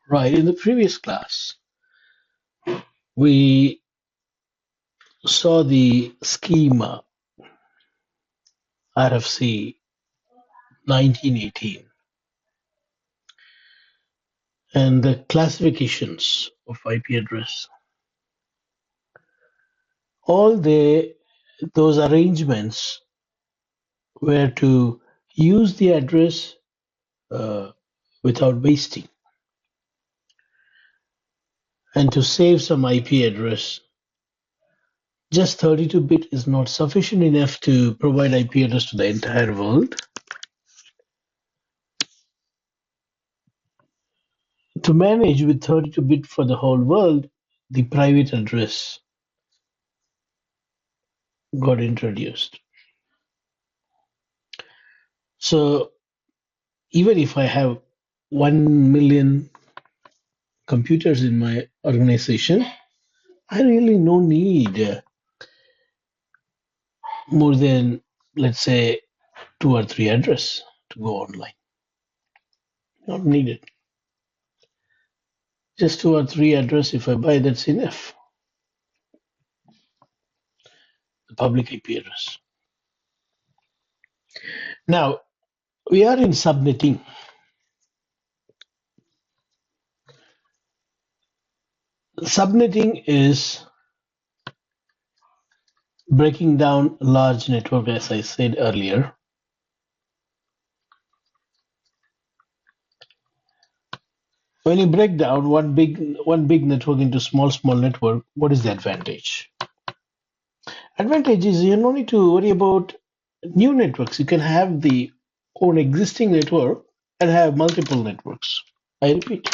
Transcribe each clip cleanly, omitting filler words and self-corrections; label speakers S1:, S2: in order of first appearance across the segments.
S1: Right, in the previous class, we saw the schema RFC 1918 and the classifications of IP address. All those arrangements were to use the address uh, without wasting and to save some IP address. Just 32-bit is not sufficient enough to provide IP address to the entire world. To manage with 32-bit for the whole world, the private address got introduced. So even if I have 1 million computers in my organization, I really no need more than, let's say, 2 or 3 address to go online. Not needed. Just 2 or 3 address if I buy, that's enough. The public IP address. Now, we are in subnetting. Subnetting is breaking down large network, as I said earlier. When you break down one big network into small network, what is the advantage? Advantage is you don't need to worry about new networks. You can have the own existing network and have multiple networks. I repeat.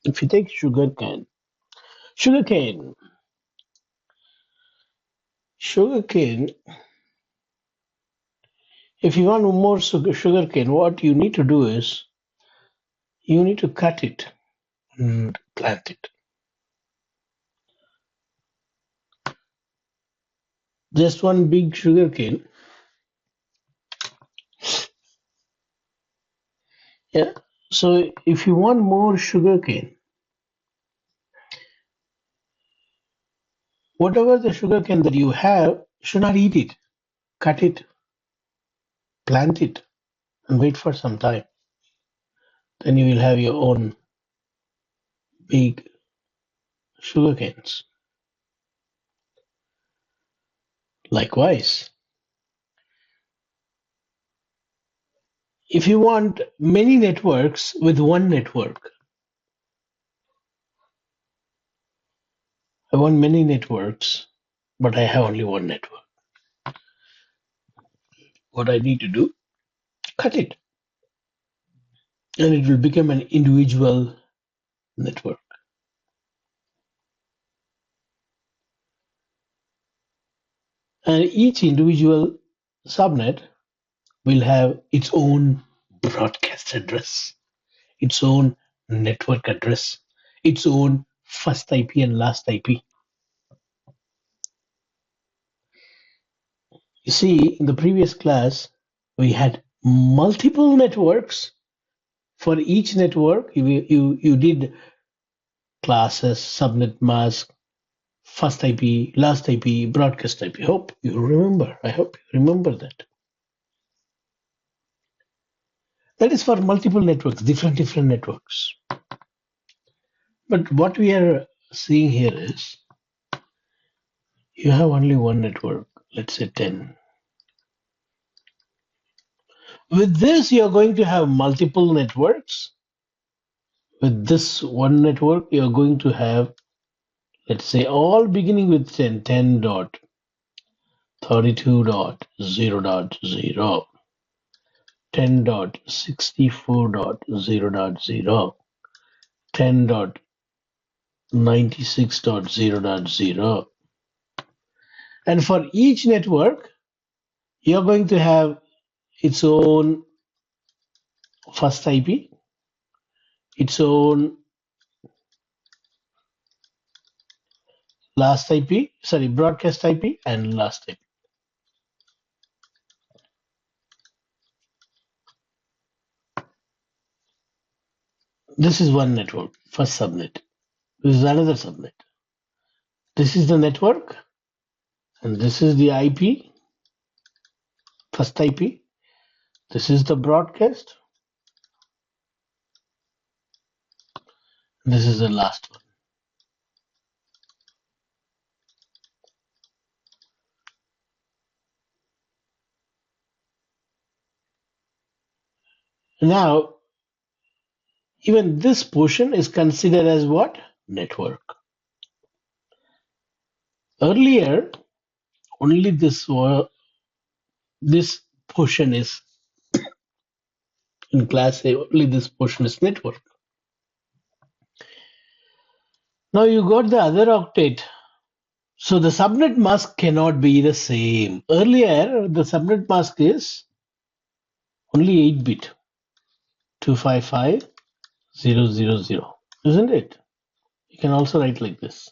S1: If you take sugarcane, if you want more sugarcane, what you need to do is you need to cut it and plant it. Just one big sugarcane. Yeah. So if you want more sugarcane, whatever the sugarcane that you have, you should not eat it. Cut it, plant it, and wait for some time. Then you will have your own big sugarcanes. Likewise, if you want many networks with one network, I want many networks, but I have only one network. What I need to do, cut it, and it will become an individual network. And each individual subnet will have its own broadcast address, its own network address, its own first IP and last IP. You see, in the previous class, we had multiple networks. For each network, you did classes, subnet mask, first IP, last IP, broadcast IP. Hope you remember. I hope you remember that. That is for multiple networks, different networks. But what we are seeing here is you have only one network, let's say 10. With this, you're going to have multiple networks. With this one network, you're going to have, let's say, all beginning with 10, 10.32.0.0, 10.64.0.0, 10.96.0.0. And for each network, you're going to have its own first IP, its own broadcast IP and last IP. This is one network, first subnet. This is another subnet. This is the network, and this is the IP, first IP. This is the broadcast. This is the last one. Now, even this portion is considered as what? Network. Earlier, only this portion is in class A, only this portion is network. Now you got the other octet. So the subnet mask cannot be the same. Earlier, the subnet mask is only 8-bit, 255000, isn't it? You can also write like this.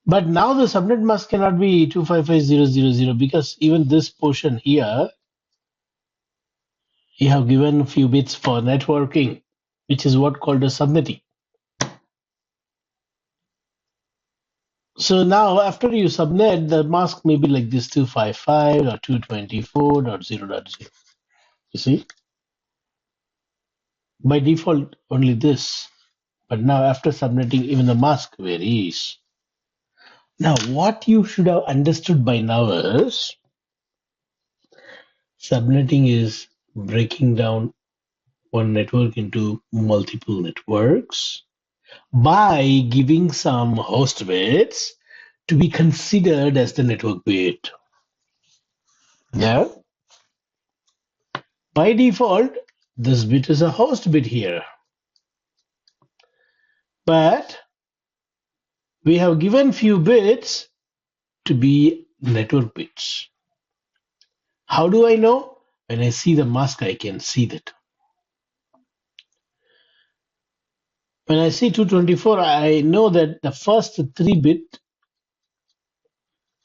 S1: But now the subnet mask cannot be 255000 because even this portion here, you have given a few bits for networking, which is what called a subnetting. So now after you subnet, the mask may be like this 255 or 224.0.0. You see? By default, only this. But now after subnetting, even the mask varies. Now, what you should have understood by now is subnetting is breaking down one network into multiple networks by giving some host bits to be considered as the network bit. Yeah. By default, this bit is a host bit here. But we have given few bits to be network bits. How do I know? When I see the mask, I can see that. When I see 224, I know that the first 3-bit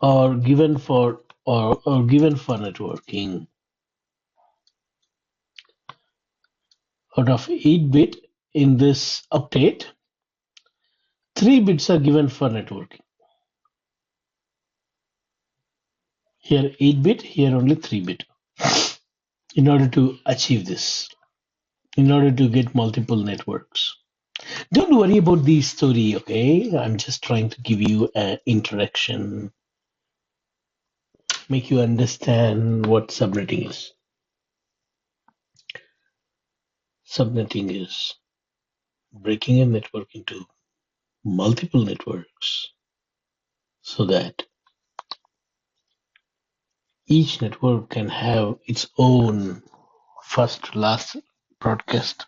S1: are given for or given for networking. Out of 8-bit in this octet, 3 bits are given for networking. Here 8-bit, here only 3-bit. In order to achieve this, in order to get multiple networks. Don't worry about the story, okay? I'm just trying to give you an introduction, make you understand what subnetting is. Subnetting is breaking a network into multiple networks so that each network can have its own first last broadcast.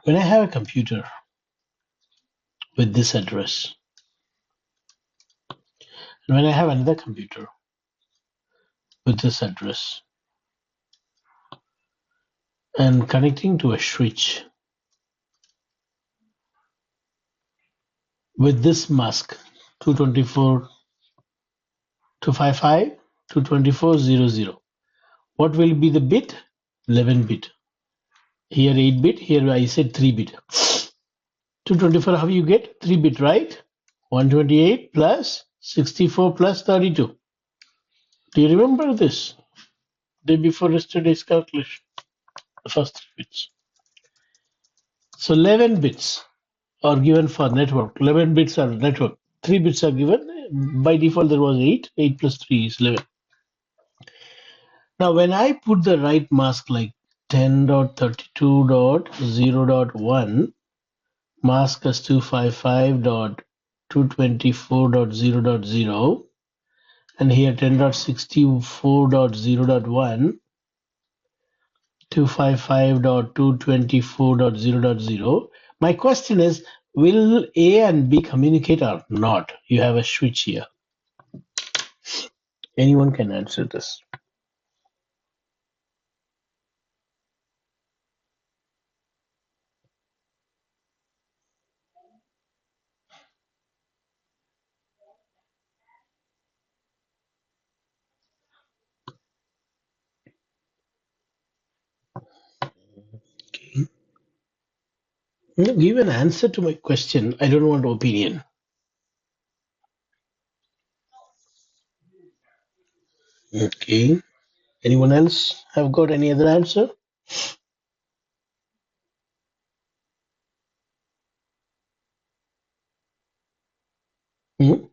S1: When I have a computer with this address, and when I have another computer with this address, and connecting to a switch with this mask 224 255 224.00, what will be the bit? 11-bit. Here 8-bit, here I said 3-bit. 224, how you get? 3-bit, right? 128 plus 64 plus 32. Do you remember this? Day before yesterday's calculation. The first 3 bits. So 11 bits are given for network. 11 bits are network. 3 bits are given. By default, there was 8. 8 plus 3 is 11. Now, when I put the right mask like 10.32.0.1, mask as 255.224.0.0, and here 10.64.0.1, 255.224.0.0. My question is, will A and B communicate or not? You have a switch here. Anyone can answer this. No, give an answer to my question. I don't want opinion. Okay. Anyone else have got any other answer? Hmm?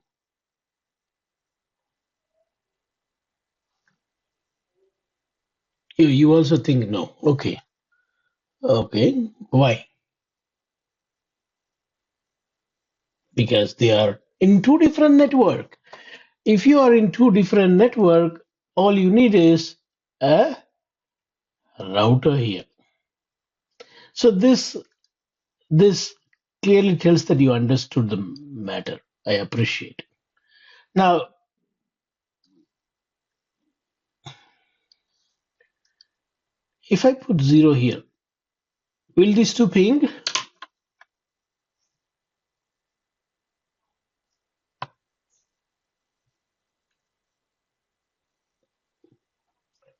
S1: You also think no. Okay. Okay. Why? Because they are in two different network. If you are in two different network, all you need is a router here. So this clearly tells that you understood the matter. I appreciate. Now, if I put 0 here, will this two ping?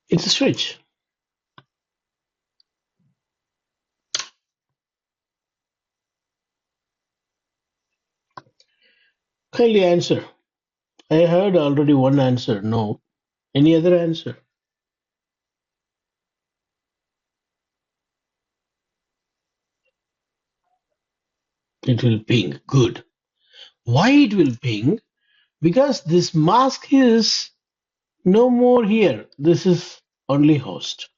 S1: It's a switch. Kindly answer. I heard already one answer. No. Any other answer? It will ping. Good. Why it will ping? Because this mask is no more here. This is only host.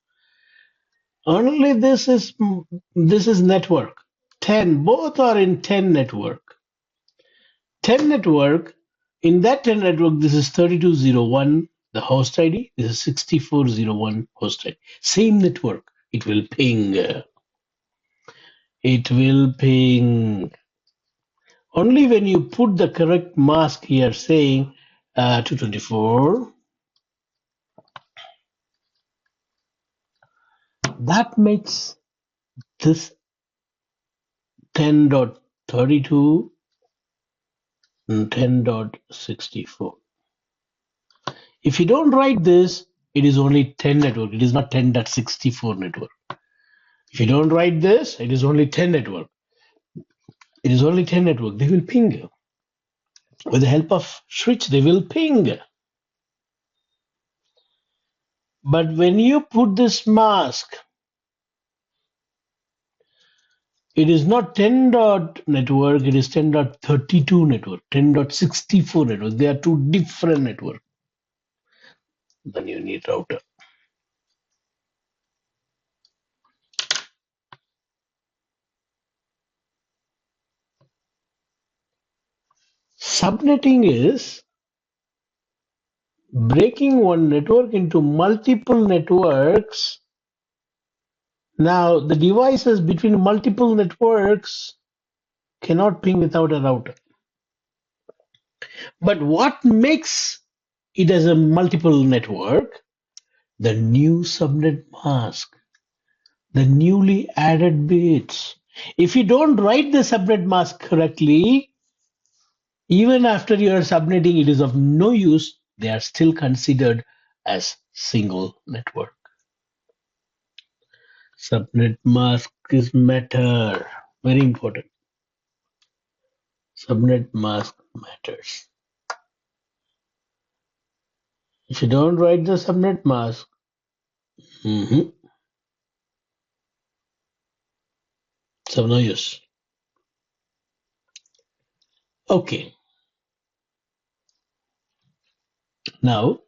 S1: Only this is network. 10. Both are in 10 network. 10 network. In that 10 network, this is 3201, the host ID. This is 6401 host ID. Same network. It will ping. It will ping. Only when you put the correct mask here saying 224, that makes this 10.32 and 10.64. If you don't write this, it is only 10 network. It is not 10.64 network. If you don't write this, it is only 10 network. It is only 10 network. They will ping. With the help of switch, they will ping. But when you put this mask, it is not 10 dot network, it is 10.32 network, 10.64 network. They are two different network. Then you need router. Subnetting is breaking one network into multiple networks. Now, the devices between multiple networks cannot ping without a router. But what makes it as a multiple network? The new subnet mask, the newly added bits. If you don't write the subnet mask correctly, even after you are subnetting, it is of no use. They are still considered as single network. Subnet mask is matter. Very important. Subnet mask matters. If you don't write the subnet mask, it's of no use. Okay, now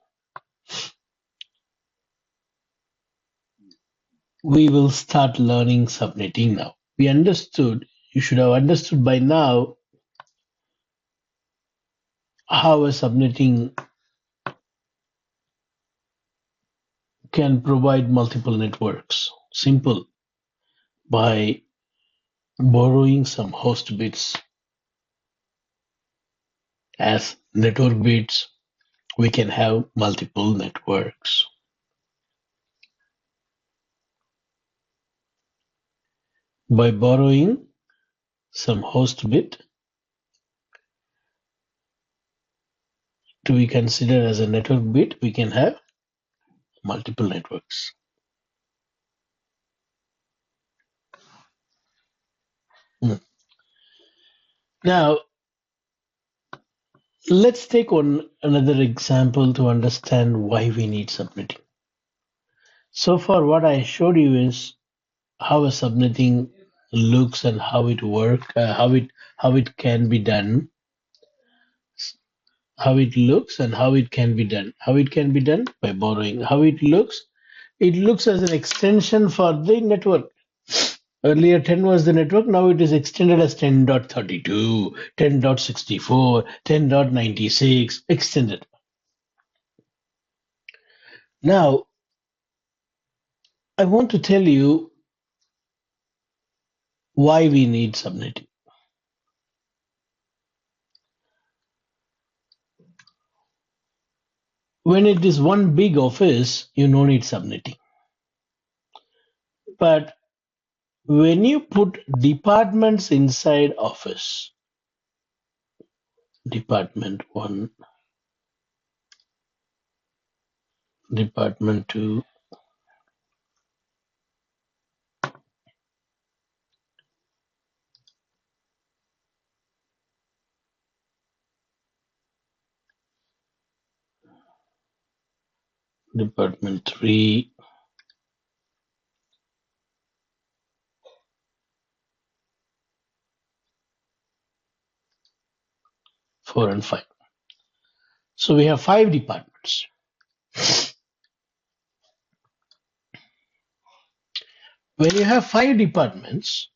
S1: we will start learning subnetting now. We understood, you should have understood by now how a subnetting can provide multiple networks. Simple, by borrowing some host bits as network bits, we can have multiple networks. By borrowing some host bit to be considered as a network bit, we can have multiple networks. Now, let's take on another example to understand why we need subnetting. So far, what I showed you is how a subnetting looks and how it works, how it can be done, how it looks and how it can be done. How it can be done by borrowing. How it looks as an extension for the network. Earlier 10 was the network, now it is extended as 10.32, 10.64, 10.96, extended. Now, I want to tell you why we need subnetting. When it is one big office, you don't need subnetting. But when you put departments inside office, department 1, department 2, department 3, 4 and 5. So we have 5 departments. When you have 5 departments,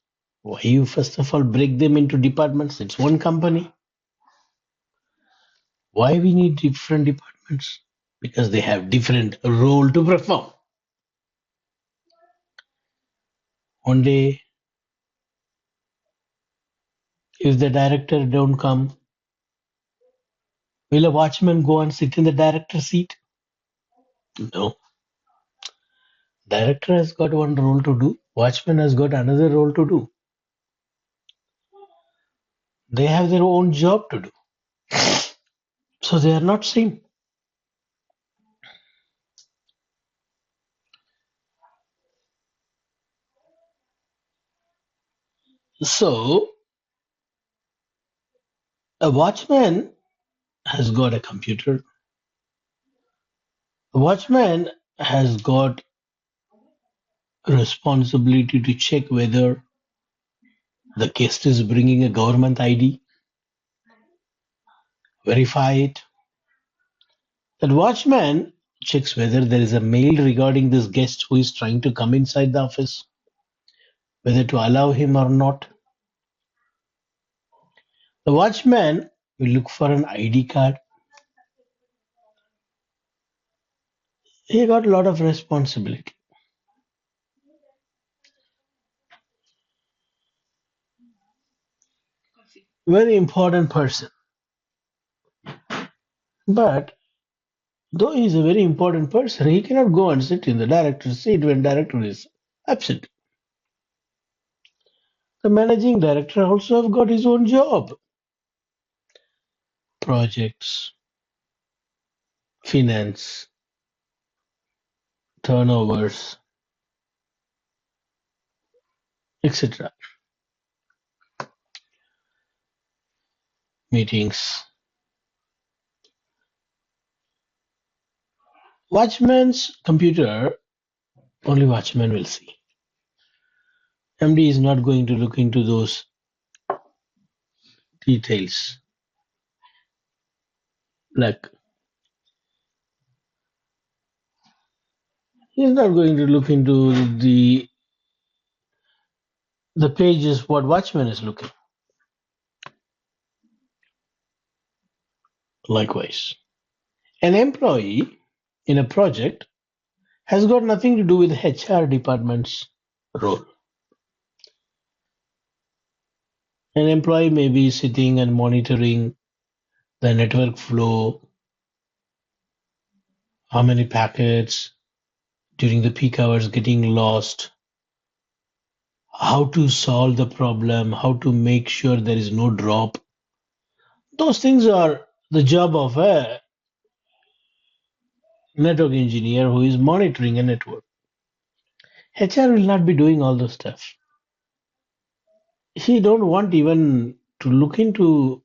S1: why you first of all break them into departments? It's one company. Why we need different departments? Because they have different role to perform. One day, if the director don't come, will a watchman go and sit in the director seat? No. Director has got one role to do. Watchman has got another role to do. They have their own job to do. So they are not same. So a watchman has got a computer. A watchman has got responsibility to check whether the guest is bringing a government ID, verify it. That watchman checks whether there is a mail regarding this guest who is trying to come inside the office, whether to allow him or not. The watchman will look for an ID card. He got a lot of responsibility. Very important person. But though he is a very important person, he cannot go and sit in the director's seat when director is absent. The managing director also have got his own job. Projects, finance, turnovers, etc. Meetings. Watchman's computer, only watchman will see. MD is not going to look into those details. Like, he's not going to look into the pages what watchman is looking. Likewise, an employee in a project has got nothing to do with HR department's role. An employee may be sitting and monitoring the network flow, how many packets during the peak hours getting lost, how to solve the problem, how to make sure there is no drop. Those things are the job of a network engineer who is monitoring a network. HR will not be doing all those stuff. He don't want even to look into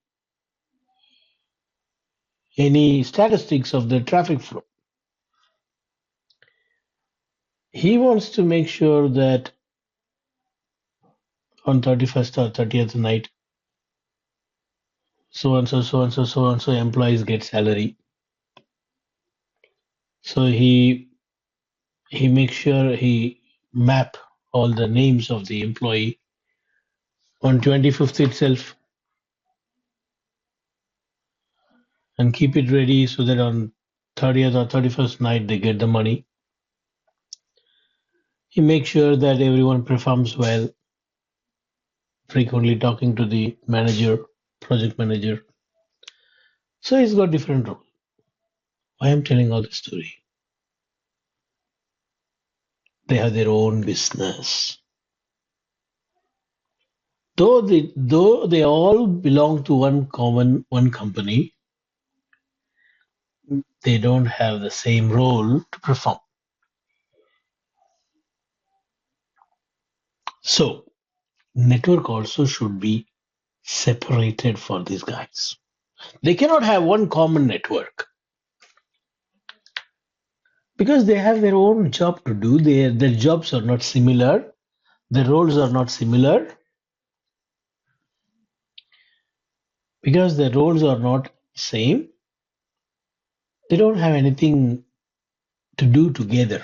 S1: any statistics of the traffic flow. He wants to make sure that on 31st or 30th night, so and so, so and so, so and so employees get salary. So he makes sure he map all the names of the employee on 25th itself and keep it ready so that on 30th or 31st night they get the money. He makes sure that everyone performs well, frequently talking to the manager, project manager. So he's got different role. Why I'm telling all this story? They have their own business. Though they all belong to one company, they don't have the same role to perform. So network also should be separated for these guys. They cannot have one common network because they have their own job to do. Their jobs are not similar. Their roles are not similar because their roles are not same. They don't have anything to do together.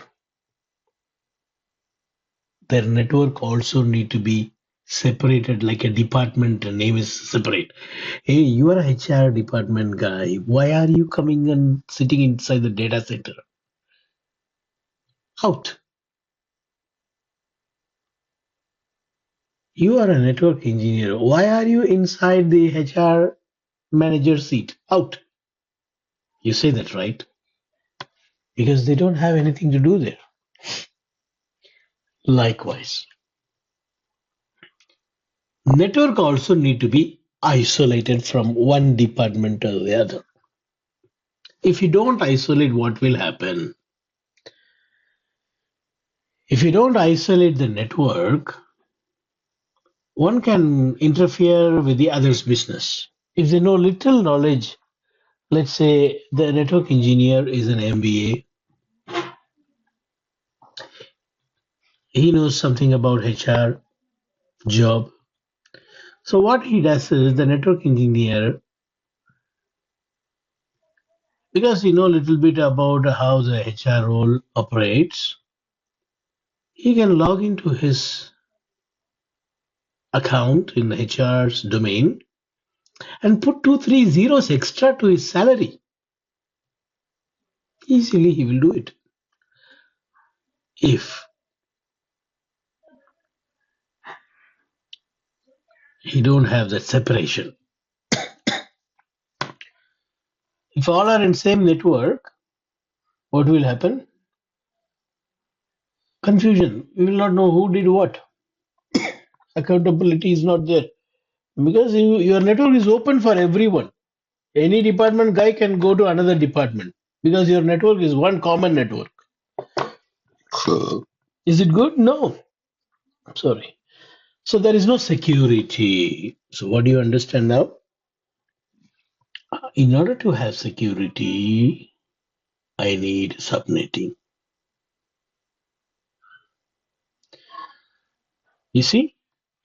S1: Their network also need to be separated like a department name is separate. Hey, you are a HR department guy. Why are you coming and sitting inside the data center? Out. You are a network engineer. Why are you inside the HR manager seat? Out. You say that, right? Because they don't have anything to do there. Likewise, network also need to be isolated from one department to the other. If you don't isolate, what will happen? If you don't isolate the network, one can interfere with the other's business. If they know little knowledge, let's say the network engineer is an MBA, he knows something about HR job. So what he does is the network engineer, because he know a little bit about how the HR role operates, he can log into his account in HR's domain and put two, three zeros extra to his salary. Easily he will do it. If he don't have that separation. If all are in same network, what will happen? Confusion. We will not know who did what. Accountability is not there because your network is open for everyone. Any department guy can go to another department because your network is one common network. Is it good? No. Sorry. So there is no security. So what do you understand now? In order to have security, I need subnetting. You see,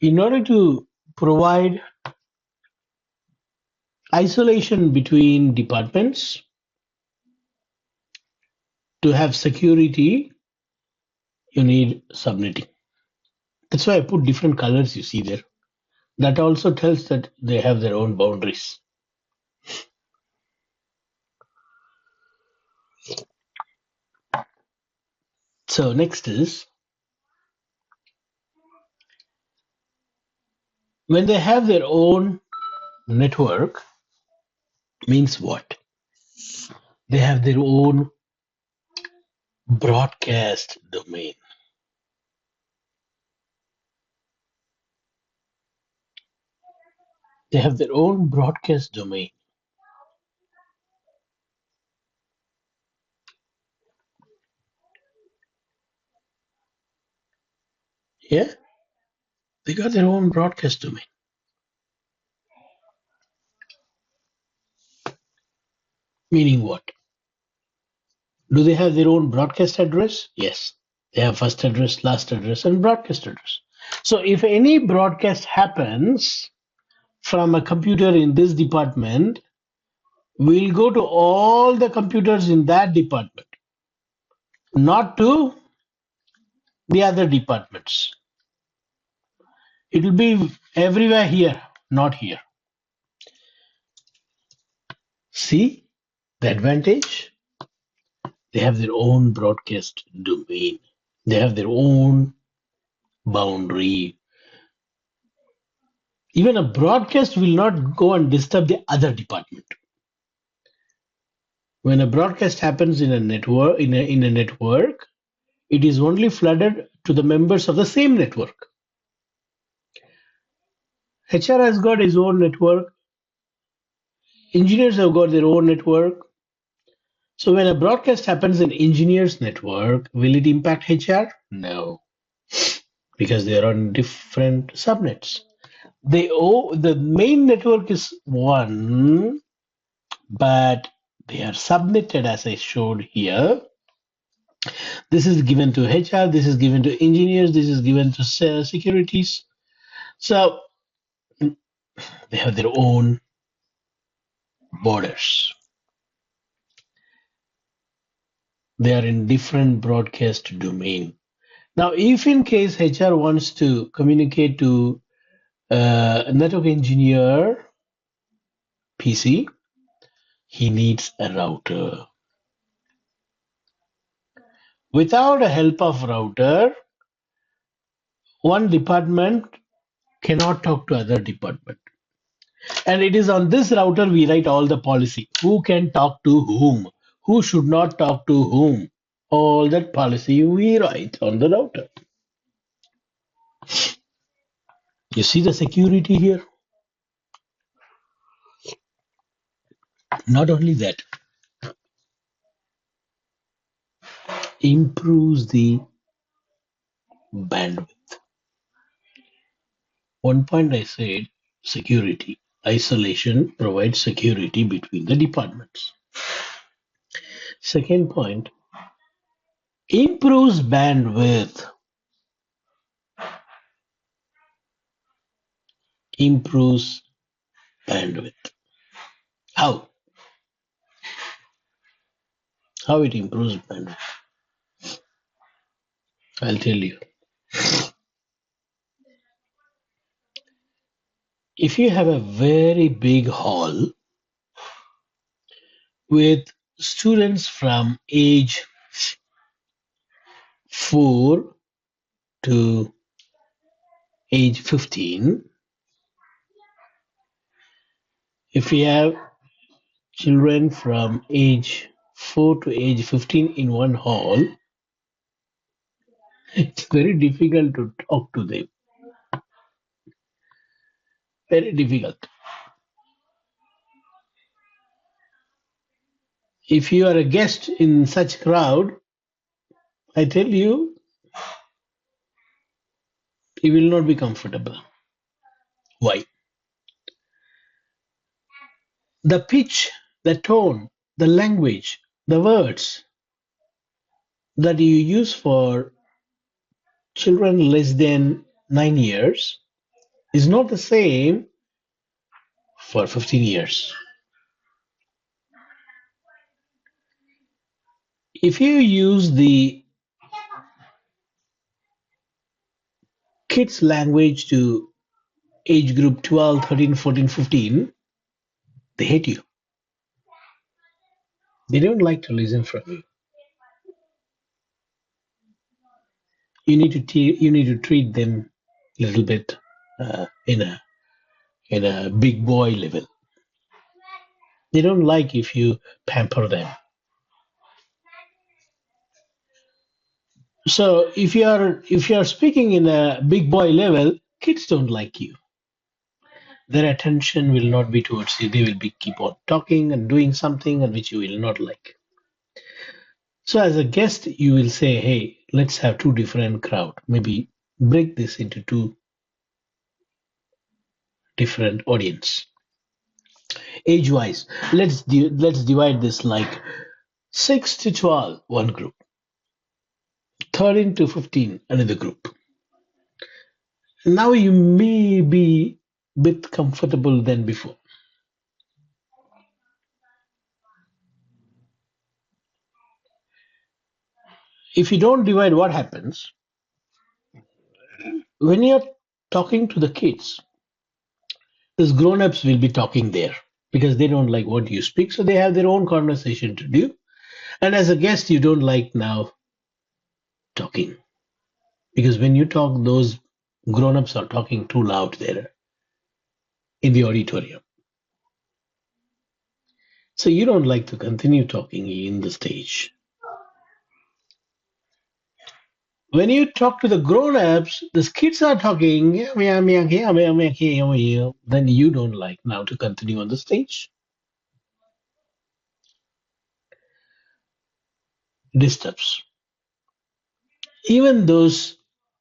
S1: in order to provide isolation between departments, to have security, you need subnetting. That's why I put different colors you see there. That also tells that they have their own boundaries. So next is when they have their own network, means what? They have their own broadcast domain. They have their own broadcast domain. Yeah, they got their own broadcast domain. Meaning what? Do they have their own broadcast address? Yes. They have first address, last address, and broadcast address. So if any broadcast happens from a computer in this department, we'll go to all the computers in that department, not to the other departments. It will be everywhere here, not here. See the advantage? They have their own broadcast domain. They have their own boundary. Even a broadcast will not go and disturb the other department. When a broadcast happens in a network, it is only flooded to the members of the same network. HR has got his own network. Engineers have got their own network. So when a broadcast happens in engineers network, will it impact HR? No, because they are on different subnets. The main network is one, but they are subnetted as I showed here. This is given to HR, this is given to engineers, this is given to securities. So they have their own borders. They are in different broadcast domain. Now, if in case HR wants to communicate to a network engineer PC, he needs a router. Without a help of router, one department cannot talk to other department. And it is on this router we write all the policy. Who can talk to whom? Who should not talk to whom? All that policy we write on the router. You see the security here? Not only that, improves the bandwidth. One point I said, security. Isolation provides security between the departments. Second point, improves bandwidth. Improves bandwidth. How? How it improves bandwidth? I'll tell you. If you have a very big hall with students from age 4 to age 15, if you have children from age 4 to age 15 in one hall, it's very difficult to talk to them. Very difficult. If you are a guest in such crowd, I tell you, you will not be comfortable. Why? The pitch, the tone, the language, the words that you use for children less than 9 years is not the same for 15 years. If you use the kids language to age group 12, 13, 14, 15, they hate you. They don't like to listen from you. You need to treat them a little bit in a big boy level. They don't like if you pamper them. So if you are speaking in a big boy level, kids don't like you. Their attention will not be towards you. They will be keep on talking and doing something and which you will not like. So as a guest, you will say, hey, let's have two different crowd. Maybe break this into two different audience. Age wise, let's divide this like 6 to 12 one group, 13 to 15 another group. Now you may be a bit comfortable than before. If you don't divide, what happens when you're talking to the kids? These grown-ups will be talking there because they don't like what you speak, so they have their own conversation to do. And as a guest, you don't like now talking because when you talk, those grown-ups are talking too loud there in the auditorium. So you don't like to continue talking in the stage. When you talk to the grown-ups, the kids are talking, "Yeah, meow, meow, yeah, meow, meow, yeah, meow," then you don't like now to continue on the stage. Disturbs. Even those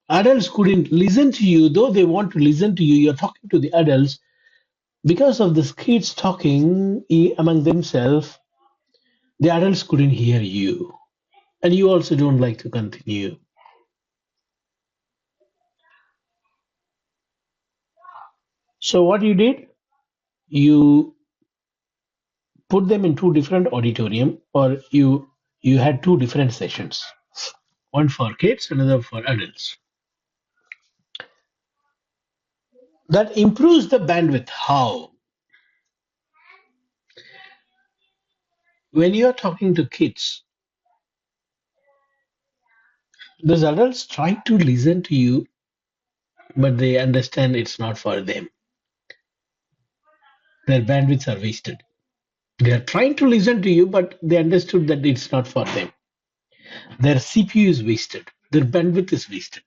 S1: adults couldn't listen to you, though they want to listen to you, you're talking to the adults. Because of the kids talking among themselves, the adults couldn't hear you. And you also don't like to continue. So what you did, you put them in two different auditorium, or you had two different sessions. One for kids, another for adults. That improves the bandwidth. How? When you are talking to kids, those adults try to listen to you, but they understand it's not for them. Their bandwidths are wasted. They are trying to listen to you, but they understood that it's not for them. Their CPU is wasted. Their bandwidth is wasted.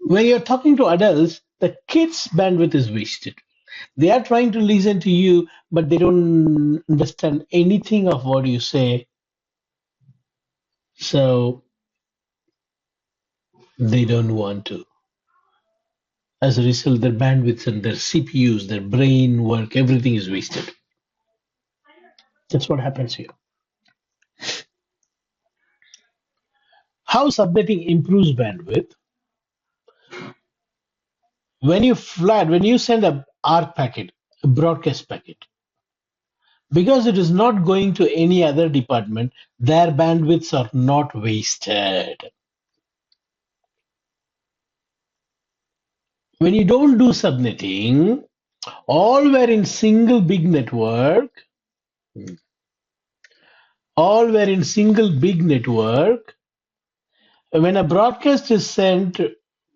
S1: When you're talking to adults, the kids' bandwidth is wasted. They are trying to listen to you, but they don't understand anything of what you say. So they don't want to. As a result, their bandwidths and their CPUs, their brain work, everything is wasted. That's what happens here. How subnetting improves bandwidth? When you send a R packet, a broadcast packet, because it is not going to any other department, their bandwidths are not wasted. When you don't do subnetting, all were in single big network, all were in single big network. When a broadcast is sent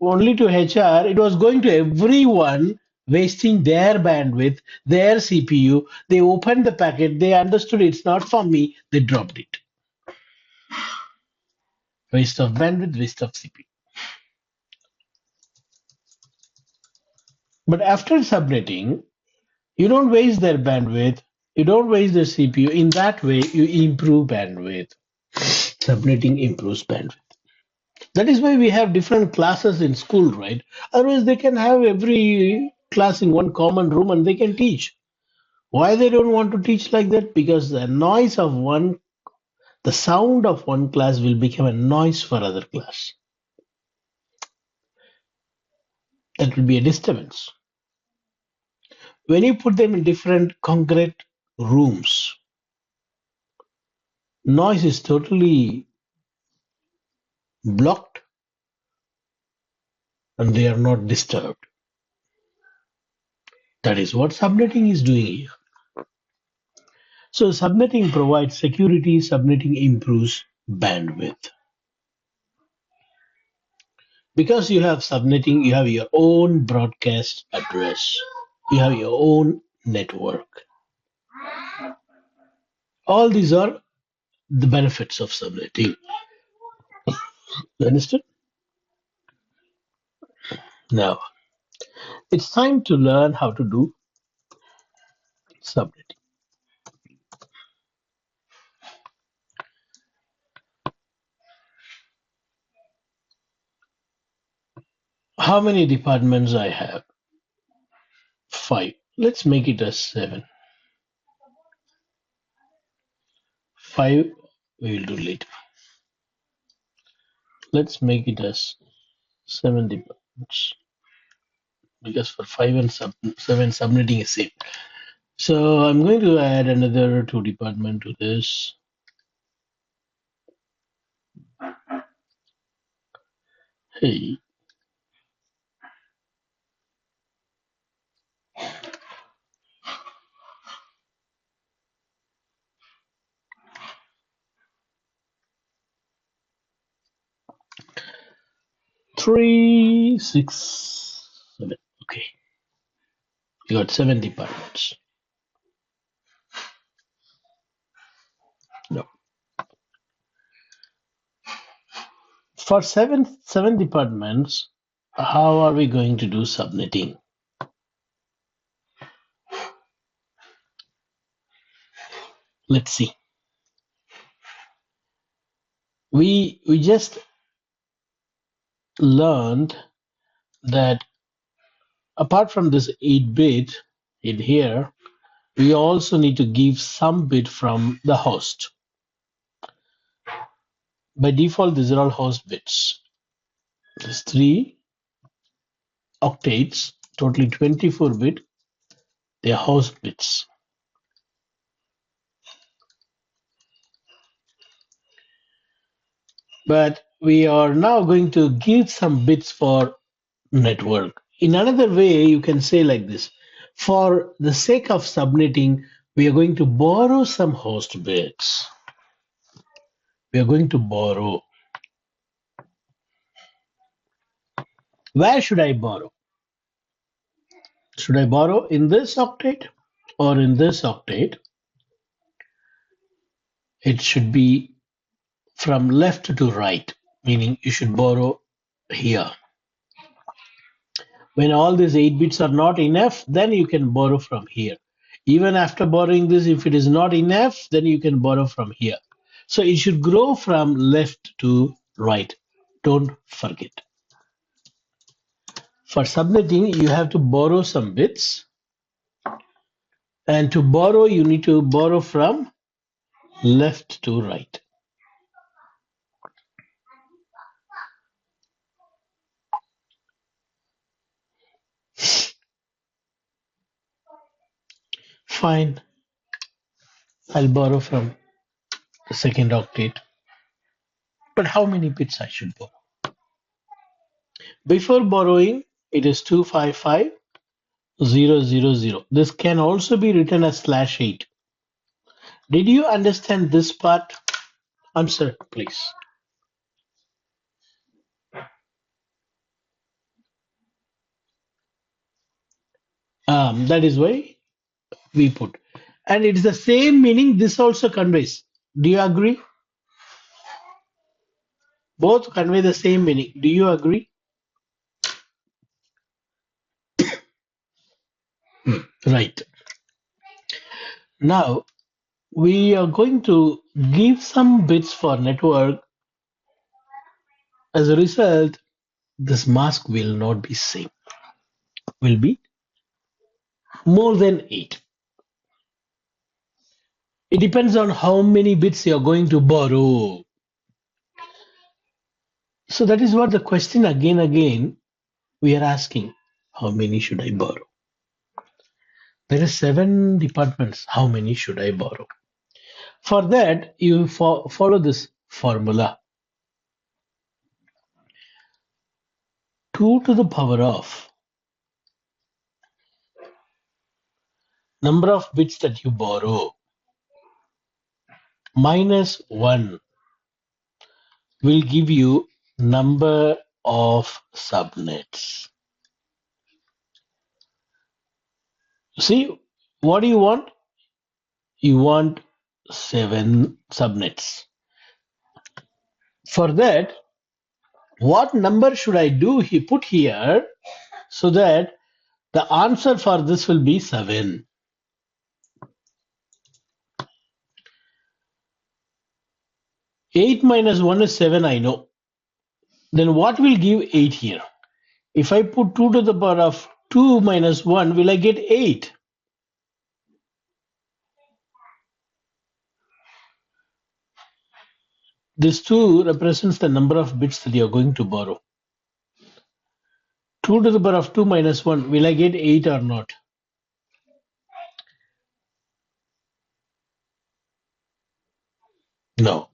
S1: only to HR, it was going to everyone, wasting their bandwidth, their CPU. They opened the packet, they understood it's not for me, they dropped it. Waste of bandwidth, waste of CPU. But after subnetting, you don't waste their bandwidth, you don't waste their CPU. In that way, you improve bandwidth. Subnetting improves bandwidth. That is why we have different classes in school, right? Otherwise, they can have every class in one common room and they can teach. Why they don't want to teach like that? Because the noise of one, the sound of one class will become a noise for other class. That will be a disturbance. When you put them in different concrete rooms, noise is totally blocked and they are not disturbed. That is what subnetting is doing here. So subnetting provides security, subnetting improves bandwidth. Because you have subnetting, you have your own broadcast address, you have your own network. All these are the benefits of subnetting. You understood? Now, it's time to learn how to do subnetting. How many departments I have? 5. Let's make it as 7. 5 we will do later. Let's make it as 7 departments because for 5 and 7 subnetting is same. So I'm going to add another 2 department to this. Hey, 3, 6, 7. Okay, you got 7 departments. No. For seven departments, how are we going to do subnetting? Let's see. We just learned that apart from this 8-bit in here, we also need to give some bit from the host. By default, these are all host bits. There's 3 octates, totally 24-bit. They are host bits. But we are now going to give some bits for network. In another way, you can say like this. For the sake of subnetting, we are going to borrow some host bits. We are going to borrow. Where should I borrow? Should I borrow in this octet or in this octet? It should be from left to right, meaning you should borrow here. When all these 8 bits are not enough, then you can borrow from here. Even after borrowing this, if it is not enough, then you can borrow from here. So it should grow from left to right. Don't forget. For subnetting, you have to borrow some bits. And to borrow, you need to borrow from left to right. Fine. I'll borrow from the second octet. But how many bits I should borrow? Before borrowing, it is 255,000. This can also be written as /8. Did you understand this part? Answer, please. That is why we put. And it's the same meaning this also conveys. Do you agree? Both convey the same meaning. Do you agree? Right. Now, we are going to give some bits for network. As a result, this mask will not be same. Will be more than 8. It depends on how many bits you are going to borrow. So that is what the question again we are asking. How many should I borrow? There are 7 departments. How many should I borrow? For that, you follow this formula. 2 to the power of number of bits that you borrow minus 1 will give you number of subnets. See, what do you want? You want 7 subnets. For that, what number should I put here so that the answer for this will be 7. 8 minus 1 is 7, I know. Then what will give 8 here? If I put 2 to the power of 2 minus 1, will I get 8? This 2 represents the number of bits that you are going to borrow. 2 to the power of 2 minus 1, will I get 8 or not? No.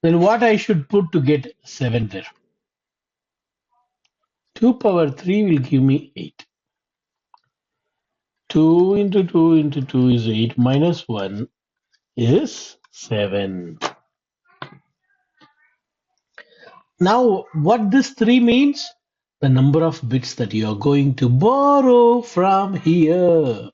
S1: Then what I should put to get 7 there? 2 power 3 will give me 8. 2 into 2 into 2 is 8 minus 1 is 7. Now, what this 3 means? The number of bits that you are going to borrow from here.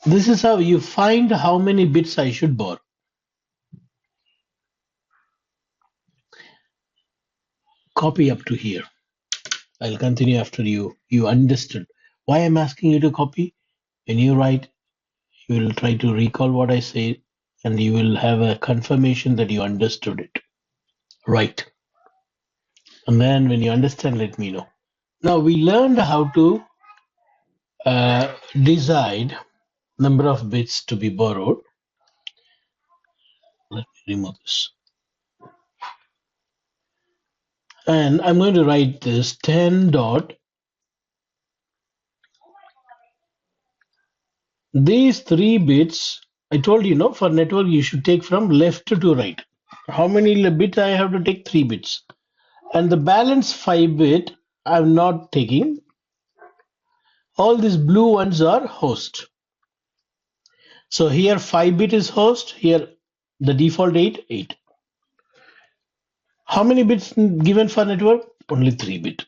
S1: This is how you find how many bits I should borrow. Copy up to here. I'll continue after you understood. Why I'm asking you to copy? When you write, you will try to recall what I say and you will have a confirmation that you understood it. Right. And then when you understand, let me know. Now we learned how to decide number of bits to be borrowed. Let me remove this. And I'm going to write this 10 dot. These 3 bits, I told you, no, for network you should take from left to right. How many bits I have to take? 3 bits. And the balance 5 bit I'm not taking. All these blue ones are host. So here 5 bit is host, here the default 8. How many bits given for network? Only 3 bit.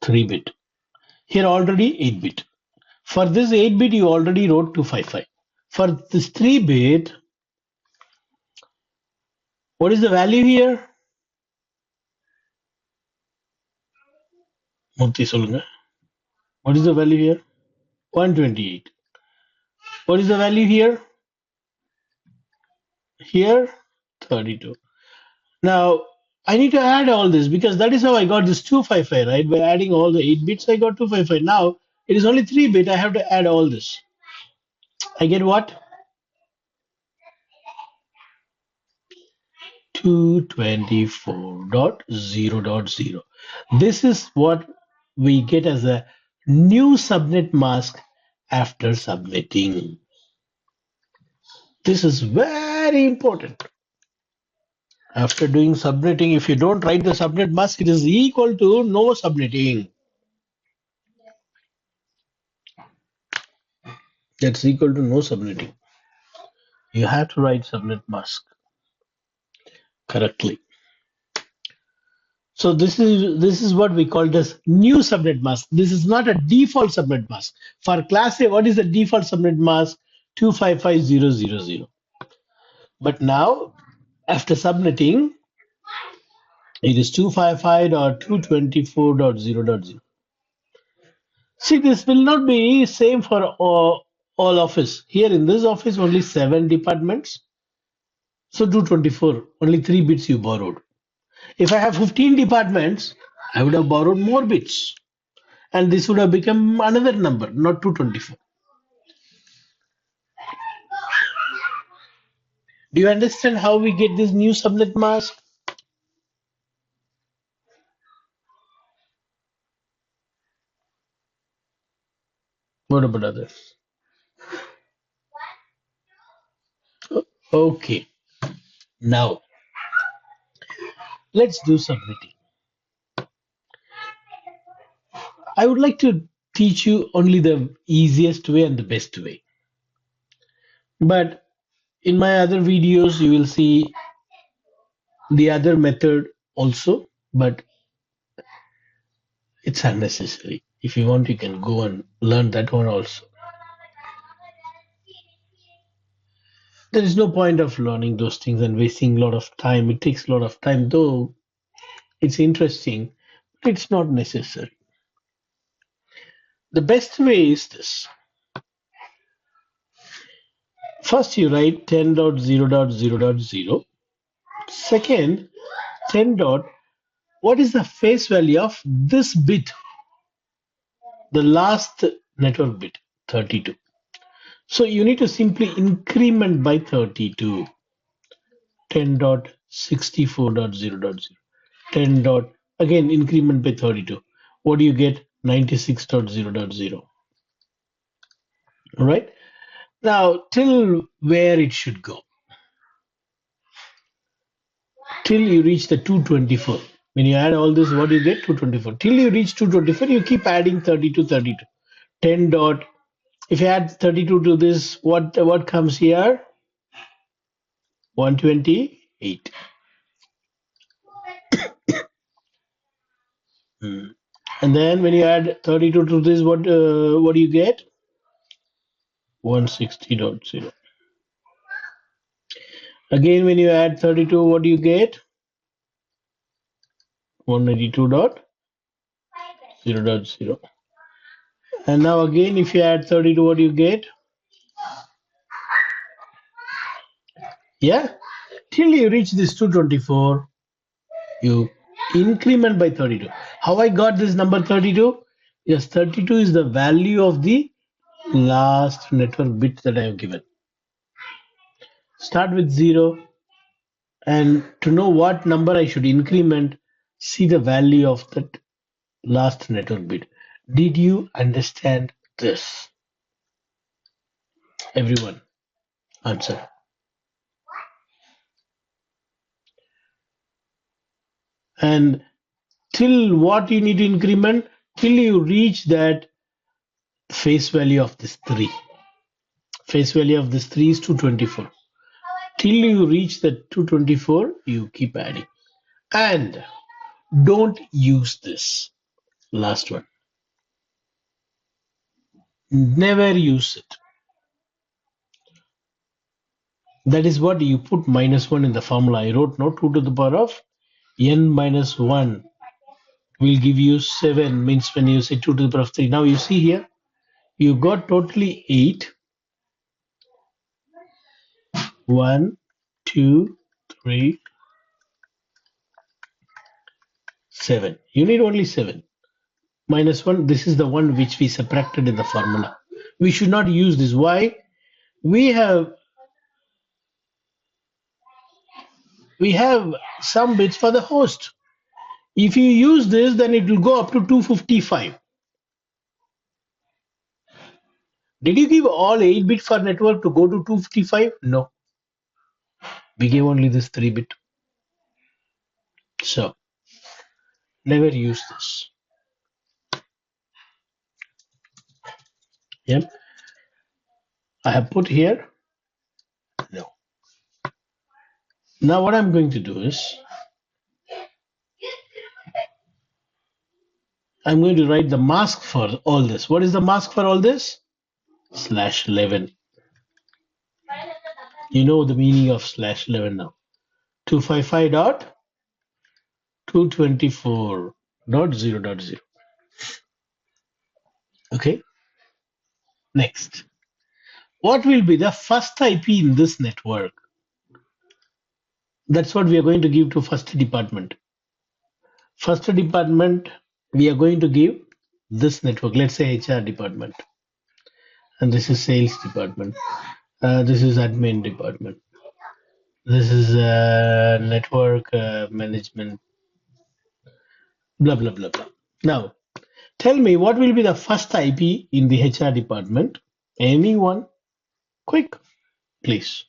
S1: 3 bit. Here already 8 bit. For this 8 bit you already wrote 255. For this 3 bit, what is the value here? Murthy solunga. What is the value here? 128. What is the value here? Here 32. Now I need to add all this because that is how I got this 255, right? By adding all the 8 bits, I got 255. Now it is only 3 bit. I have to add all this. I get what? 224.0.0. This is what we get as a new subnet mask after subnetting. This is very important. After doing subnetting, if you don't write the subnet mask, it is equal to no subnetting. That's equal to no subnetting. You have to write subnet mask correctly. So this is what we call as new subnet mask. This is not a default subnet mask. For class A, what is the default subnet mask? 255.0.0.0. But now, after subnetting, it is 255.224.0.0. See, this will not be same for all office. Here in this office, only 7 departments. So 224, only 3 bits you borrowed. If I have 15 departments, I would have borrowed more bits. And this would have become another number, not 224. Do you understand how we get this new subnet mask? What about others? Okay, now let's do subnetting. I would like to teach you only the easiest way and the best way. But in my other videos, you will see the other method also, but it's unnecessary. If you want, you can go and learn that one also. There is no point of learning those things and wasting a lot of time. It takes a lot of time, though it's interesting, but it's not necessary. The best way is this. First, you write 10.0.0.0. Second, 10 dot, what is the face value of this bit? The last network bit 32. So you need to simply increment by 32. 10.64.0.0. 10 dot again increment by 32. What do you get? 96.0.0. All right. Now till where it should go? Till you reach the 224. When you add all this, what do you get? 224. Till you reach 224, you keep adding 32, 32. 10 dot. If you add 32 to this, what comes here? 128. Hmm. And then when you add 32 to this, what do you get? 160.0. Again, when you add 32, what do you get? 192.0.0. And now again, if you add 32, what do you get? Yeah, till you reach this 224, you increment by 32. How I got this number 32? Yes, 32 is the value of the last network bit that I have given. Start with 0, and to know what number I should increment, see the value of that last network bit. Did you understand this? Everyone, answer. And till what you need to increment? Till you reach that face value of this 3. Face value of this 3 is 224. Till you reach the 224, you keep adding. And don't use this last one. Never use it. That is what you put -1 in the formula. I wrote no 2 to the power of n minus 1 will give you 7, means when you say 2 to the power of 3. Now you see here, you got totally 8. 1, 2, 3, 7. You need only 7. -1, this is the one which we subtracted in the formula. We should not use this. Why? We have some bits for the host. If you use this, then it will go up to 255. Did you give all 8 bit for network to go to 255? No. We gave only this 3 bit. So never use this. Yep. I have put here. No. Now what I'm going to do is I'm going to write the mask for all this. What is the mask for all this? /11. You know the meaning of /11 now. 255.224.0.0. Okay. Next. What will be the first IP in this network? That's what we are going to give to first department. First department, we are going to give this network. Let's say HR department. And this is sales department. This is admin department. This is network management. Blah, blah, blah, blah. Now, tell me what will be the first IP in the HR department? Anyone? Quick, please.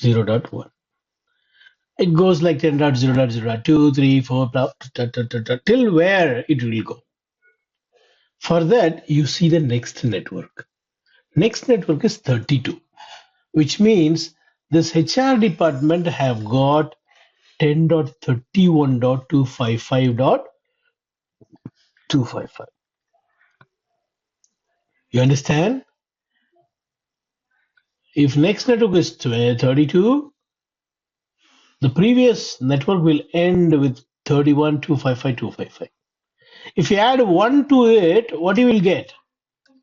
S1: 0.1. It goes like 10.0.0.2, 3, 4, till where it will go. For that, you see the next network. Next network is 32, which means this HR department have got 10.31.255.255. You understand? If next network is 32, the previous network will end with 31.255.255. If you add 1 to it, what you will get?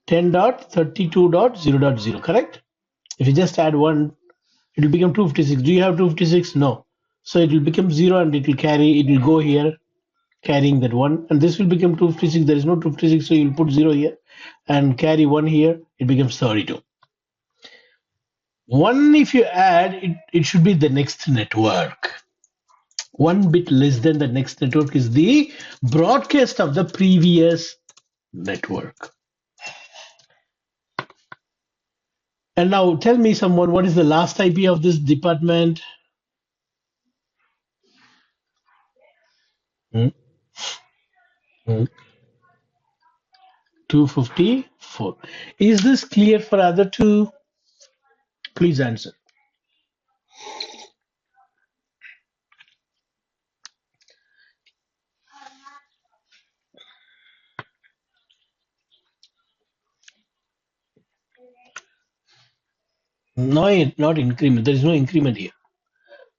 S1: 10.32.0.0, correct? If you just add 1, it will become 256. Do you have 256? No. So it will become 0 and it will go here. carrying that 1, and this will become 256. There is no 256, so you'll put 0 here and carry 1 here. It becomes 32. 1, if you add, it should be the next network. 1 bit less than the next network is the broadcast of the previous network. And now tell me someone, what is the last IP of this department? Hmm? Hmm. 254. Is this clear for other two? Please answer. No, not increment. There is no increment here.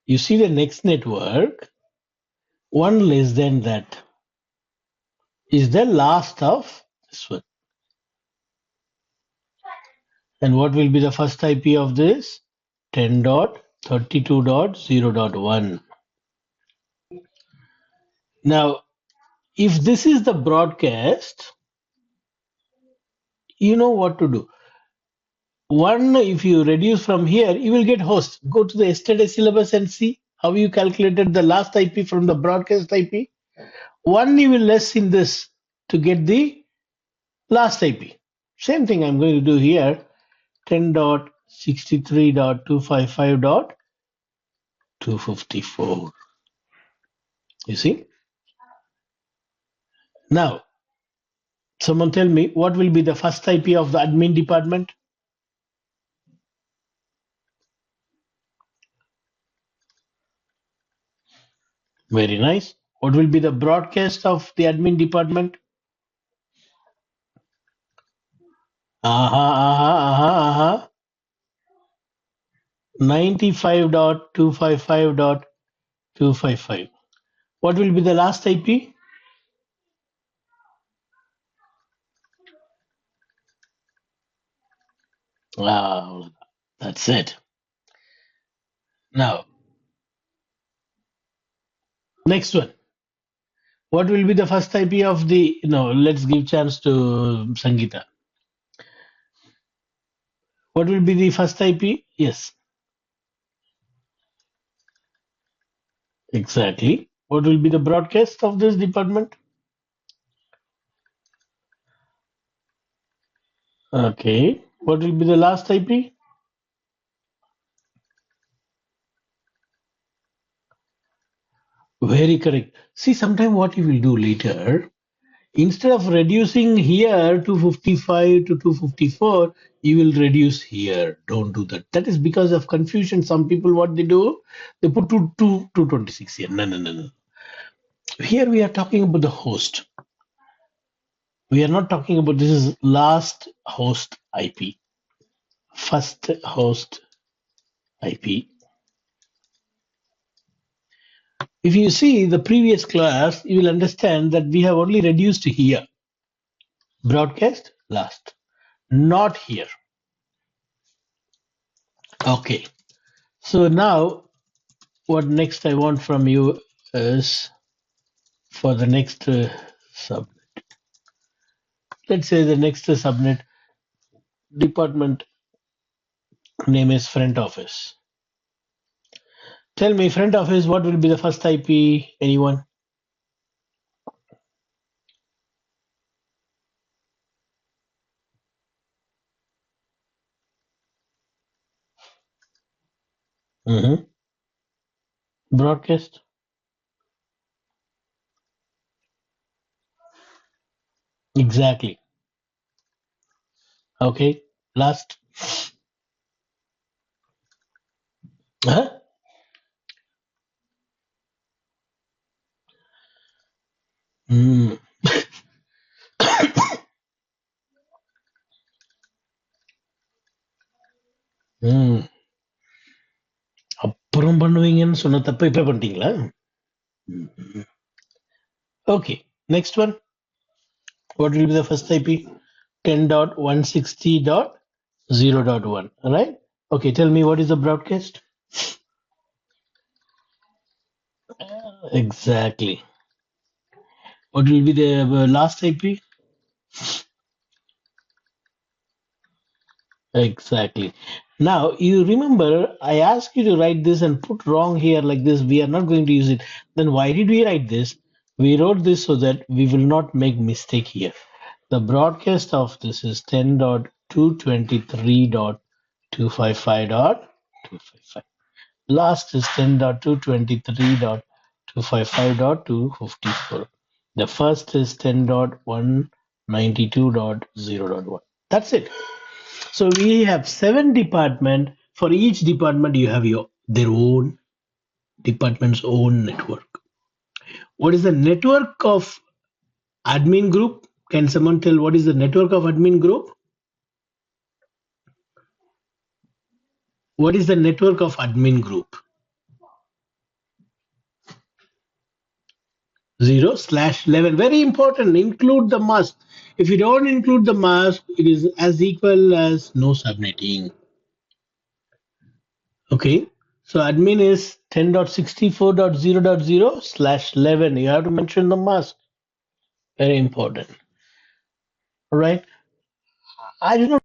S1: You see the next network, 1 less than that is the last of this one. And what will be the first IP of this? 10.32.0.1. Now, if this is the broadcast, you know what to do. 1, if you reduce from here, you will get host. Go to the yesterday syllabus and see how you calculated the last IP from the broadcast IP. 1 you will less in this to get the last IP. Same thing I'm going to do here. 10.63.255.254. You see? Now, someone tell me what will be the first IP of the admin department? Very nice. What will be the broadcast of the admin department? Aha. 95.255.255. What will be the last IP? Ah, that's it. Now, next one. What will be the first IP of the, no, let's give chance to Sangeeta. What will be the first IP? Yes, exactly. What will be the broadcast of this department? Okay. What will be the last IP? Very correct. See, sometime what you will do later, instead of reducing here 255 to 254, you will reduce here. Don't do that. That is because of confusion. Some people, what they do, they put 226 here. No. Here we are talking about the host. We are not talking about this is last host IP, first host IP. If you see the previous class, you will understand that we have only reduced here. Broadcast last, not here. Okay. So now what next I want from you is for the next subnet. Let's say the next subnet department name is front office. Tell me, front office, what will be the first IP? Anyone? Mm-hmm. Broadcast. Exactly. Okay. Last. Huh? Mm. ம். அப்புறம் பண்ணுவீங்கன்னு சொன்ன தப்ப இப்ப பண்ணிட்டீங்களா? ம். Okay. Next one. What will be the first IP? 10.160.0.1. All right. Okay. Tell me what is the broadcast? Exactly. What will be the last IP? Exactly. Now, you remember I asked you to write this and put wrong here like this. We are not going to use it. Then why did we write this? We wrote this so that we will not make mistake here. The broadcast of this is 10.223.255.255. Last is 10.223.255.254. The first is 10.192.0.1. That's it. So we have 7 department. For each department, you have their own department's own network. What is the network of admin group? Can someone tell what is the network of admin group? What is the network of admin group? 0/11. Very important. Include the mask. If you don't include the mask, it is as equal as no subnetting. Okay. So admin is 10.64.0.0/11. You have to mention the mask. Very important. All right. I do not